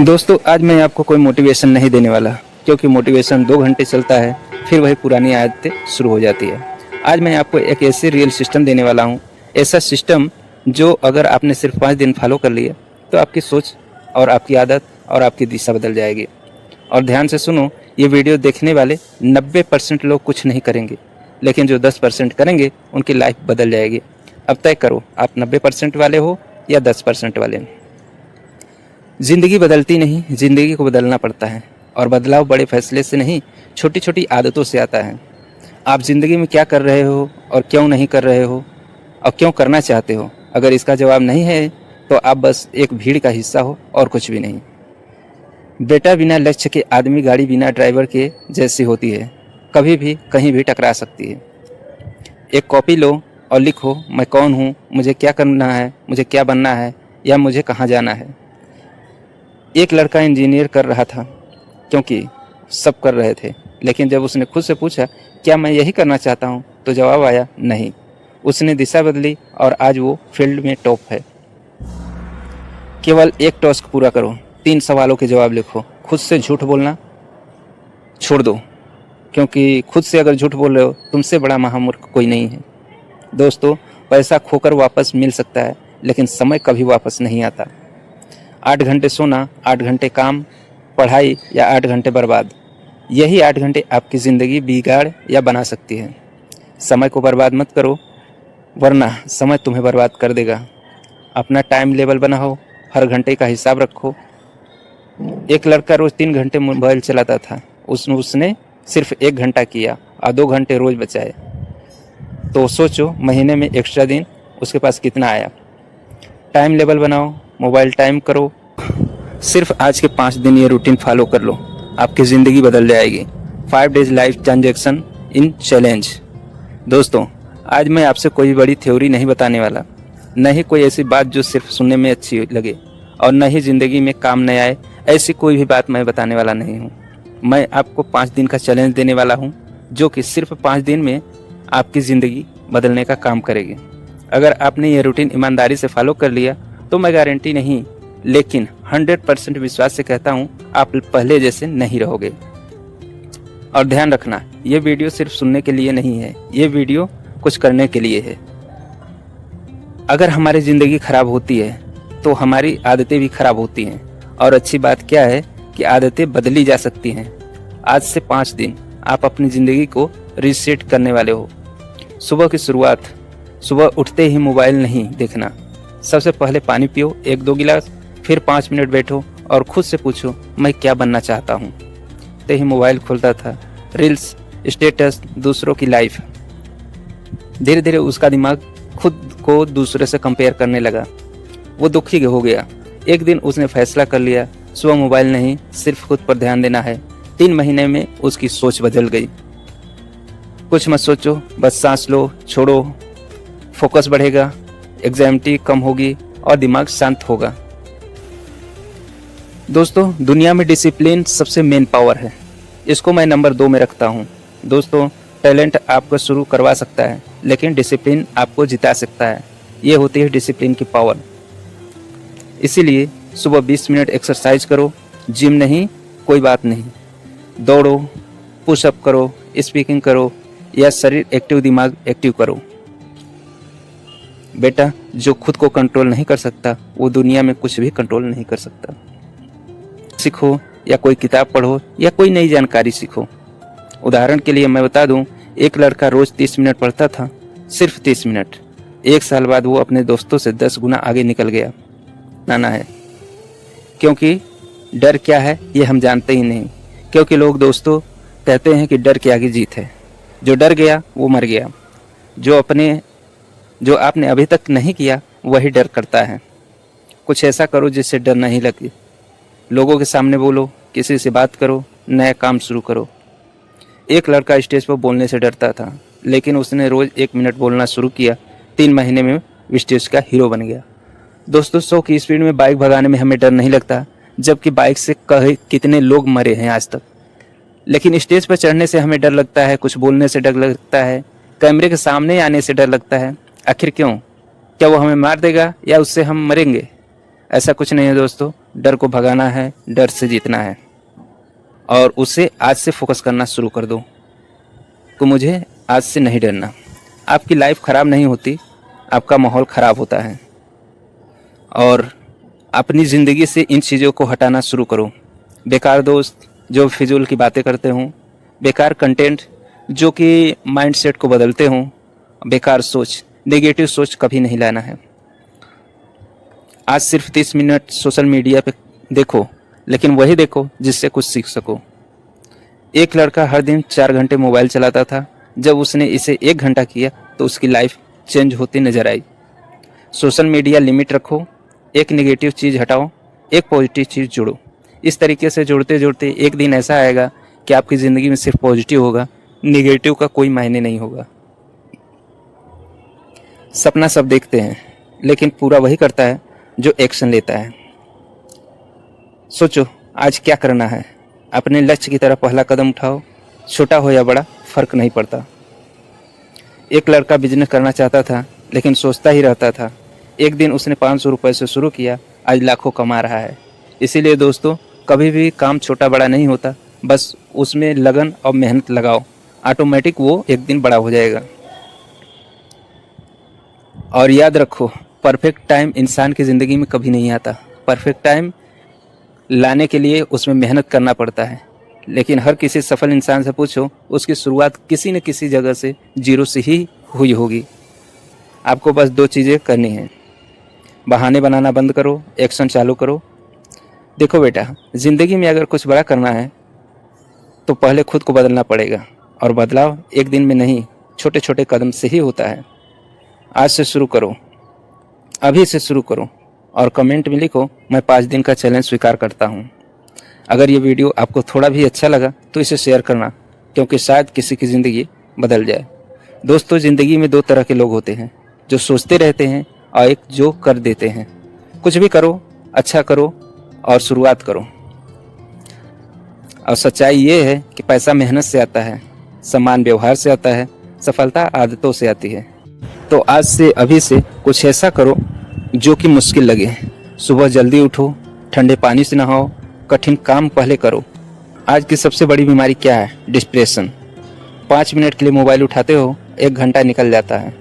दोस्तों आज मैं आपको कोई मोटिवेशन नहीं देने वाला, क्योंकि मोटिवेशन 2 घंटे चलता है, फिर वही पुरानी आदतें शुरू हो जाती है। आज मैं आपको एक ऐसे रियल सिस्टम देने वाला हूँ, ऐसा सिस्टम जो अगर आपने सिर्फ 5 दिन फॉलो कर लिया तो आपकी सोच और आपकी आदत और आपकी दिशा बदल जाएगी। और ध्यान से सुनो, ये वीडियो देखने वाले 90% लोग कुछ नहीं करेंगे, लेकिन जो 10% करेंगे उनकी लाइफ बदल जाएगी। अब तय करो, आप 90% वाले हो या 10% वाले। ज़िंदगी बदलती नहीं, ज़िंदगी को बदलना पड़ता है, और बदलाव बड़े फैसले से नहीं, छोटी छोटी आदतों से आता है। आप ज़िंदगी में क्या कर रहे हो और क्यों नहीं कर रहे हो और क्यों करना चाहते हो? अगर इसका जवाब नहीं है तो आप बस एक भीड़ का हिस्सा हो और कुछ भी नहीं। बेटा, बिना लक्ष्य के आदमी गाड़ी बिना ड्राइवर के जैसी होती है, कभी भी कहीं भी टकरा सकती है। एक कॉपी लो और लिखो, मैं कौन हूँ, मुझे क्या करना है, मुझे क्या बनना है या मुझे कहाँ जाना है। एक लड़का इंजीनियर कर रहा था क्योंकि सब कर रहे थे, लेकिन जब उसने खुद से पूछा क्या मैं यही करना चाहता हूँ, तो जवाब आया नहीं। उसने दिशा बदली और आज वो फील्ड में टॉप है। केवल एक टास्क पूरा करो, 3 सवालों के जवाब लिखो। खुद से झूठ बोलना छोड़ दो, क्योंकि खुद से अगर झूठ बोल रहे हो, तुमसे बड़ा महामूर्ख कोई नहीं है। दोस्तों, पैसा खोकर वापस मिल सकता है, लेकिन समय कभी वापस नहीं आता। 8 घंटे सोना, 8 घंटे काम, पढ़ाई या 8 घंटे बर्बाद, यही 8 घंटे आपकी ज़िंदगी बिगाड़ या बना सकती है। समय को बर्बाद मत करो, वरना समय तुम्हें बर्बाद कर देगा। अपना टाइम लेवल बनाओ, हर घंटे का हिसाब रखो। एक लड़का रोज़ 3 घंटे मोबाइल चलाता था, उसने सिर्फ 1 घंटा किया और 2 घंटे रोज़ बचाए। तो सोचो, महीने में एक्स्ट्रा दिन उसके पास कितना आया। टाइम लेवल बनाओ, मोबाइल टाइम करो। सिर्फ आज के 5 दिन ये रूटीन फॉलो कर लो, आपकी ज़िंदगी बदल जाएगी। 5 days life transaction in challenge. दोस्तों, आज मैं आपसे कोई बड़ी थ्योरी नहीं बताने वाला, न ही कोई ऐसी बात जो सिर्फ सुनने में अच्छी लगे, और न ही ज़िंदगी में काम न आए, ऐसी कोई भी बात मैं बताने वाला नहीं हूँ। मैं आपको 5 दिन का चैलेंज देने वाला हूँ, जो कि सिर्फ 5 दिन में आपकी ज़िंदगी बदलने का काम करेगी। अगर आपने ये रूटीन ईमानदारी से फॉलो कर लिया तो मैं गारंटी नहीं, लेकिन 100% विश्वास से कहता हूँ, आप पहले जैसे नहीं रहोगे। और ध्यान रखना, ये वीडियो सिर्फ सुनने के लिए नहीं है, ये वीडियो कुछ करने के लिए है। अगर हमारी ज़िंदगी खराब होती है तो हमारी आदतें भी खराब होती हैं, और अच्छी बात क्या है कि आदतें बदली जा सकती हैं। आज से 5 दिन आप अपनी ज़िंदगी को रीसेट करने वाले हो। सुबह की शुरुआत, सुबह उठते ही मोबाइल नहीं देखना। सबसे पहले पानी पियो 1-2 गिलास, फिर 5 मिनट बैठो और खुद से पूछो, मैं क्या बनना चाहता हूँ। ते ही मोबाइल खोलता था, रील्स, स्टेटस, दूसरों की लाइफ। धीरे धीरे उसका दिमाग खुद को दूसरे से कंपेयर करने लगा। वो दुखी हो गया। एक दिन उसने फैसला कर लिया, सुबह मोबाइल नहीं, सिर्फ खुद पर ध्यान देना है। 3 महीने में उसकी सोच बदल गई। कुछ मत सोचो, बस सांस लो, छोड़ो, फोकस बढ़ेगा, एग्जाइटी कम होगी और दिमाग शांत होगा। दोस्तों, दुनिया में डिसिप्लिन सबसे मेन पावर है, इसको मैं नंबर 2 में रखता हूँ। दोस्तों, टैलेंट आपको शुरू करवा सकता है, लेकिन डिसिप्लिन आपको जिता सकता है। ये होती है डिसिप्लिन की पावर। इसीलिए सुबह 20 मिनट एक्सरसाइज करो, जिम नहीं, कोई बात नहीं, दौड़ो, पुशअप करो, स्पीकिंग करो, या शरीर एक्टिव, दिमाग एक्टिव करो। बेटा, जो खुद को कंट्रोल नहीं कर सकता, वो दुनिया में कुछ भी कंट्रोल नहीं कर सकता। सीखो या कोई किताब पढ़ो या कोई नई जानकारी सीखो। उदाहरण के लिए मैं बता दूं, एक लड़का रोज 30 मिनट पढ़ता था, सिर्फ 30 मिनट। 1 साल बाद वो अपने दोस्तों से 10 गुना आगे निकल गया। नाना है, क्योंकि डर क्या है ये हम जानते ही नहीं। क्योंकि लोग दोस्तों कहते हैं कि डर के आगे जीत है। जो डर गया वो मर गया। जो आपने अभी तक नहीं किया वही डर करता है। कुछ ऐसा करो जिससे डर नहीं लगे। लोगों के सामने बोलो, किसी से बात करो, नया काम शुरू करो। एक लड़का स्टेज पर बोलने से डरता था, लेकिन उसने रोज 1 मिनट बोलना शुरू किया। 3 महीने में स्टेज का हीरो बन गया। दोस्तों, 100 की स्पीड में बाइक भगाने में हमें डर नहीं लगता, जबकि बाइक से कितने लोग मरे हैं आज तक। लेकिन स्टेज पर चढ़ने से हमें डर लगता है, कुछ बोलने से डर लगता है, कैमरे के सामने आने से डर लगता है। आखिर क्यों? क्या वो हमें मार देगा या उससे हम मरेंगे? ऐसा कुछ नहीं है दोस्तों, डर को भगाना है, डर से जीतना है और उसे आज से फोकस करना शुरू कर दो कि मुझे आज से नहीं डरना। आपकी लाइफ ख़राब नहीं होती, आपका माहौल ख़राब होता है। और अपनी ज़िंदगी से इन चीज़ों को हटाना शुरू करो। बेकार दोस्त जो फिजूल की बातें करते हों, बेकार कंटेंट जो कि माइंडसेट को बदलते हों, बेकार सोच, नेगेटिव सोच कभी नहीं लाना है। आज सिर्फ 30 मिनट सोशल मीडिया पे देखो, लेकिन वही देखो जिससे कुछ सीख सको। एक लड़का हर दिन 4 घंटे मोबाइल चलाता था, जब उसने इसे 1 घंटा किया तो उसकी लाइफ चेंज होती नजर आई। सोशल मीडिया लिमिट रखो, एक नेगेटिव चीज़ हटाओ, एक पॉजिटिव चीज़ जोड़ो। इस तरीके से जोड़ते जोड़ते एक दिन ऐसा आएगा कि आपकी ज़िंदगी में सिर्फ पॉजिटिव होगा, नेगेटिव का कोई मायने नहीं होगा। सपना सब देखते हैं, लेकिन पूरा वही करता है जो एक्शन लेता है। सोचो आज क्या करना है, अपने लक्ष्य की तरफ पहला कदम उठाओ। छोटा हो या बड़ा फर्क नहीं पड़ता। एक लड़का बिजनेस करना चाहता था, लेकिन सोचता ही रहता था। एक दिन उसने 500 रुपये से शुरू किया, आज लाखों कमा रहा है। इसीलिए दोस्तों, कभी भी काम छोटा बड़ा नहीं होता, बस उसमें लगन और मेहनत लगाओ, ऑटोमेटिक वो एक दिन बड़ा हो जाएगा। और याद रखो, परफेक्ट टाइम इंसान की ज़िंदगी में कभी नहीं आता। परफेक्ट टाइम लाने के लिए उसमें मेहनत करना पड़ता है, लेकिन हर किसी सफल इंसान से पूछो, उसकी शुरुआत किसी न किसी जगह से जीरो से ही हुई होगी। आपको बस 2 चीज़ें करनी हैं, बहाने बनाना बंद करो, एक्शन चालू करो। देखो बेटा, ज़िंदगी में अगर कुछ बड़ा करना है तो पहले खुद को बदलना पड़ेगा, और बदलाव एक दिन में नहीं, छोटे छोटे कदम से ही होता है। आज से शुरू करो, अभी से शुरू करो और कमेंट में लिखो, मैं 5 दिन का चैलेंज स्वीकार करता हूँ। अगर ये वीडियो आपको थोड़ा भी अच्छा लगा तो इसे शेयर करना, क्योंकि शायद किसी की ज़िंदगी बदल जाए। दोस्तों, ज़िंदगी में 2 तरह के लोग होते हैं, जो सोचते रहते हैं और एक जो कर देते हैं। कुछ भी करो, अच्छा करो और शुरुआत करो। और सच्चाई ये है कि पैसा मेहनत से आता है, सम्मान व्यवहार से आता है, सफलता आदतों से आती है। तो आज से अभी से कुछ ऐसा करो जो कि मुश्किल लगे। सुबह जल्दी उठो, ठंडे पानी से नहाओ, कठिन काम पहले करो। आज की सबसे बड़ी बीमारी क्या है? डिप्रेशन। 5 मिनट के लिए मोबाइल उठाते हो, 1 घंटा निकल जाता है।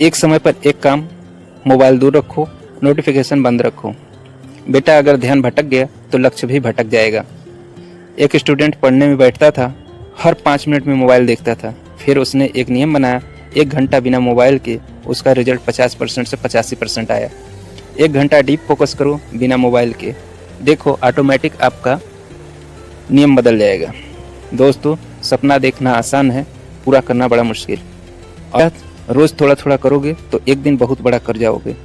एक समय पर एक काम, मोबाइल दूर रखो, नोटिफिकेशन बंद रखो। बेटा, अगर ध्यान भटक गया तो लक्ष्य भी भटक जाएगा। एक स्टूडेंट पढ़ने में बैठता था, हर 5 मिनट में मोबाइल देखता था। फिर उसने एक नियम बनाया, 1 घंटा बिना मोबाइल के। उसका रिजल्ट 50% से 85% आया। 1 घंटा डीप फोकस करो बिना मोबाइल के, देखो ऑटोमेटिक आपका नियम बदल जाएगा। दोस्तों, सपना देखना आसान है, पूरा करना बड़ा मुश्किल। और रोज़ थोड़ा थोड़ा करोगे तो एक दिन बहुत बड़ा कर जाओगे।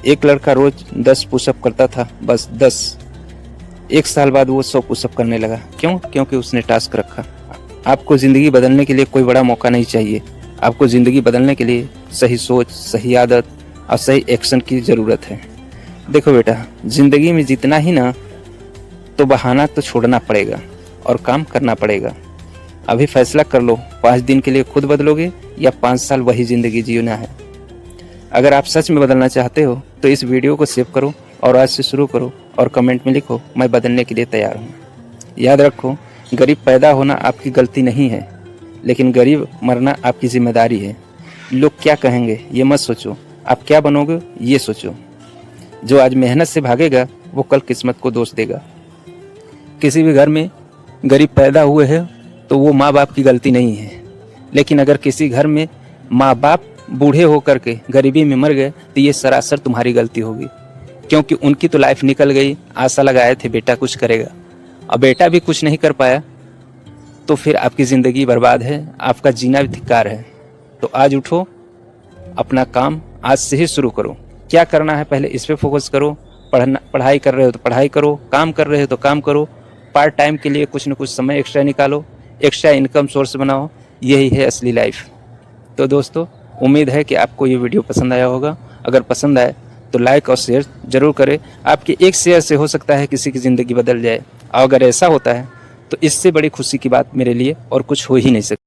एक लड़का रोज 10 पुशअप करता था, बस 10। 1 साल बाद वो 100 पुशअप करने लगा। क्यों? क्योंकि उसने टास्क रखा। आपको ज़िंदगी बदलने के लिए कोई बड़ा मौका नहीं चाहिए। आपको ज़िंदगी बदलने के लिए सही सोच, सही आदत और सही एक्शन की ज़रूरत है। देखो बेटा, ज़िंदगी में जीतना ही ना तो बहाना तो छोड़ना पड़ेगा और काम करना पड़ेगा। अभी फैसला कर लो, 5 दिन के लिए खुद बदलोगे या 5 साल वही ज़िंदगी जीना है। अगर आप सच में बदलना चाहते हो तो इस वीडियो को सेव करो और आज से शुरू करो और कमेंट में लिखो, मैं बदलने के लिए तैयार हूँ। याद रखो, गरीब पैदा होना आपकी गलती नहीं है, लेकिन गरीब मरना आपकी जिम्मेदारी है। लोग क्या कहेंगे ये मत सोचो, आप क्या बनोगे ये सोचो। जो आज मेहनत से भागेगा वो कल किस्मत को दोष देगा। किसी भी घर में गरीब पैदा हुए हैं तो वो माँ बाप की गलती नहीं है, लेकिन अगर किसी घर में माँ बाप बूढ़े होकर के गरीबी में मर गए तो ये सरासर तुम्हारी गलती होगी, क्योंकि उनकी तो लाइफ निकल गई। आशा लगाए थे बेटा कुछ करेगा, अब बेटा भी कुछ नहीं कर पाया, तो फिर आपकी ज़िंदगी बर्बाद है, आपका जीना भी धिक्कार है। तो आज उठो, अपना काम आज से ही शुरू करो। क्या करना है पहले इस पे फोकस करो। पढ़ाई कर रहे हो तो पढ़ाई करो, काम कर रहे हो तो काम करो, पार्ट टाइम के लिए कुछ न कुछ समय एक्स्ट्रा निकालो, एक्स्ट्रा इनकम सोर्स बनाओ। यही है असली लाइफ। तो दोस्तों, उम्मीद है कि आपको ये वीडियो पसंद आया होगा। अगर पसंद आए तो लाइक और शेयर जरूर करें। आपके एक शेयर से हो सकता है किसी की ज़िंदगी बदल जाए, और अगर ऐसा होता है तो इससे बड़ी खुशी की बात मेरे लिए और कुछ हो ही नहीं सकती।